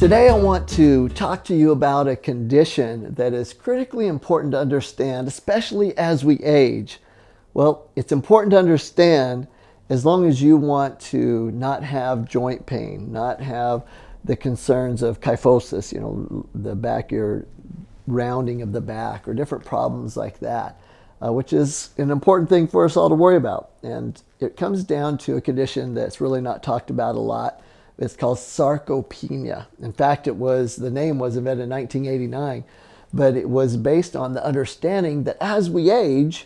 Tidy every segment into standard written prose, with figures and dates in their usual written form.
Today I want to talk to you about a condition that is critically important to understand, especially as we age. Well, it's important to understand as long as you want to not have joint pain, not have the concerns of kyphosis, the back, your rounding of the back, or different problems like that, which is an important thing for us all to worry about. And it comes down to a condition that's really not talked about a lot. It's called sarcopenia. In fact, the name was invented in 1989, but it was based on the understanding that as we age,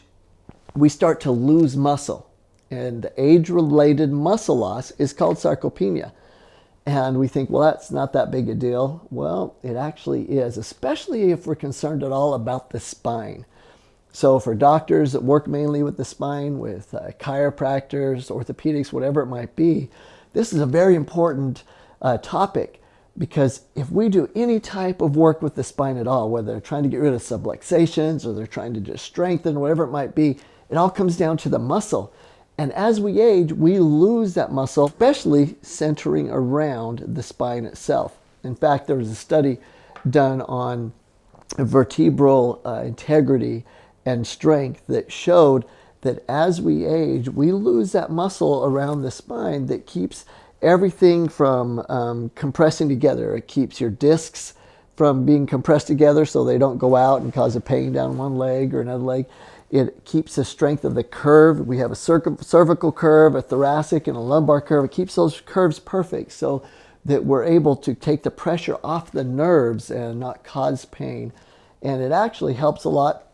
we start to lose muscle. And the age-related muscle loss is called sarcopenia. And we think, well, that's not that big a deal. Well, it actually is, especially if we're concerned at all about the spine. So for doctors that work mainly with the spine, with chiropractors, orthopedics, whatever it might be, this is a very important topic, because if we do any type of work with the spine at all, whether they're trying to get rid of subluxations or they're trying to just strengthen, whatever it might be, it all comes down to the muscle. And as we age, we lose that muscle, especially centering around the spine itself. In fact, there was a study done on vertebral integrity and strength that showed that as we age, we lose that muscle around the spine that keeps everything from compressing together. It keeps your discs from being compressed together so they don't go out and cause a pain down one leg or another leg. It keeps the strength of the curve. We have a cervical curve, a thoracic, and a lumbar curve. It keeps those curves perfect so that we're able to take the pressure off the nerves and not cause pain. And it actually helps a lot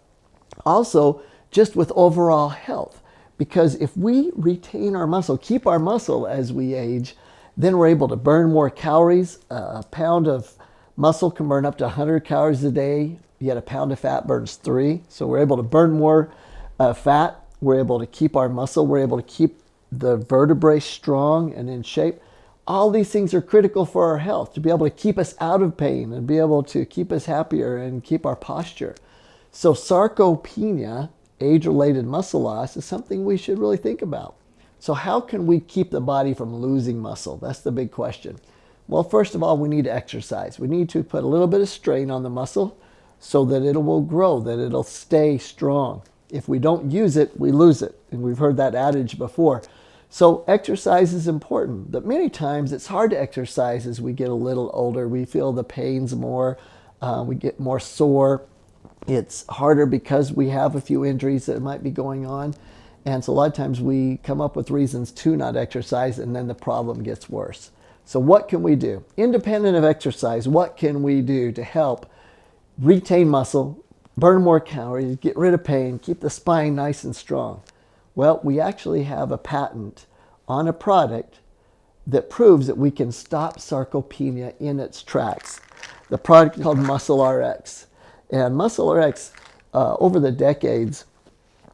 also just with overall health, because if we retain our muscle, keep our muscle as we age, then we're able to burn more calories. A pound of muscle can burn up to 100 calories a day, yet a pound of fat burns 3. So we're able to burn more fat. We're able to keep our muscle. We're able to keep the vertebrae strong and in shape. All these things are critical for our health, to be able to keep us out of pain and be able to keep us happier and keep our posture. So sarcopenia, age-related muscle loss, is something we should really think about. So how can we keep the body from losing muscle? That's the big question. Well, first of all, we need to exercise. We need to put a little bit of strain on the muscle so that it will grow, that it'll stay strong. If we don't use it, we lose it. And we've heard that adage before. So exercise is important, but many times it's hard to exercise as we get a little older. We feel the pains more, we get more sore. It's harder because we have a few injuries that might be going on. And so a lot of times we come up with reasons to not exercise, and then the problem gets worse. So what can we do? Independent of exercise, what can we do to help retain muscle, burn more calories, get rid of pain, keep the spine nice and strong? Well, we actually have a patent on a product that proves that we can stop sarcopenia in its tracks. The product is called Muscle RX. And Muscle RX, over the decades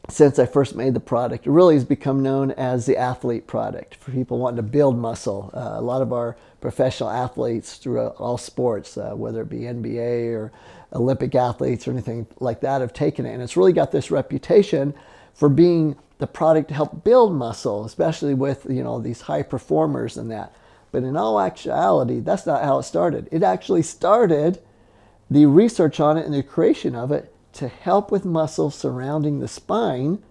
since I first made the product, it really has become known as the athlete product for people wanting to build muscle. A lot of our professional athletes throughout all sports, whether it be NBA or Olympic athletes or anything like that, have taken it. And it's really got this reputation for being the product to help build muscle, especially with these high performers and that. But in all actuality, that's not how it started. It actually started, the research on it and the creation of it, to help with muscle surrounding the spine,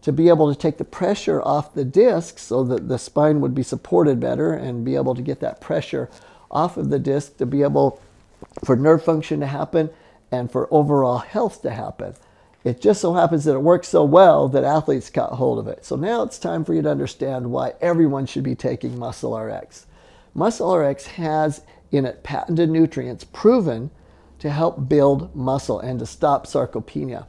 to be able to take the pressure off the disc so that the spine would be supported better and be able to get that pressure off of the disc to be able for nerve function to happen and for overall health to happen. It just so happens that it works so well that athletes got hold of it. So now it's time for you to understand why everyone should be taking Muscle RX. Muscle RX has in it patented nutrients proven to help build muscle and to stop sarcopenia.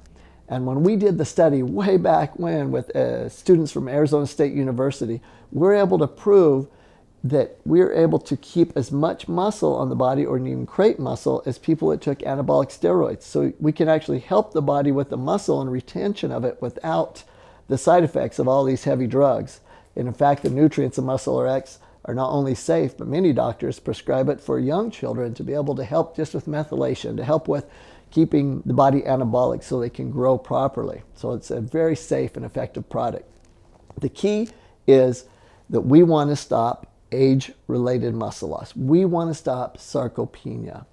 And when we did the study way back when with students from Arizona State University, we were able to prove that we're able to keep as much muscle on the body, or even create muscle, as people that took anabolic steroids. So we can actually help the body with the muscle and retention of it without the side effects of all these heavy drugs. And in fact, the nutrients of Muscle RX are not only safe, but many doctors prescribe it for young children to be able to help just with methylation, to help with keeping the body anabolic so they can grow properly. So it's a very safe and effective product. The key is that we want to stop age-related muscle loss. We want to stop sarcopenia.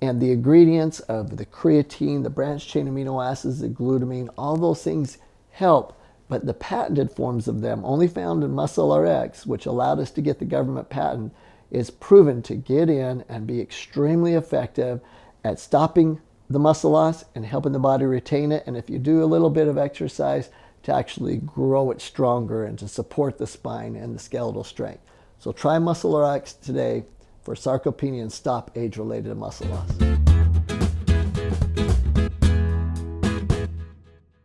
And the ingredients of the creatine, the branched-chain amino acids, the glutamine, all those things help. But the patented forms of them, only found in MuscleRx, which allowed us to get the government patent, is proven to get in and be extremely effective at stopping the muscle loss and helping the body retain it. And if you do a little bit of exercise, to actually grow it stronger and to support the spine and the skeletal strength. So try MuscleRx today for sarcopenia and stop age-related muscle loss.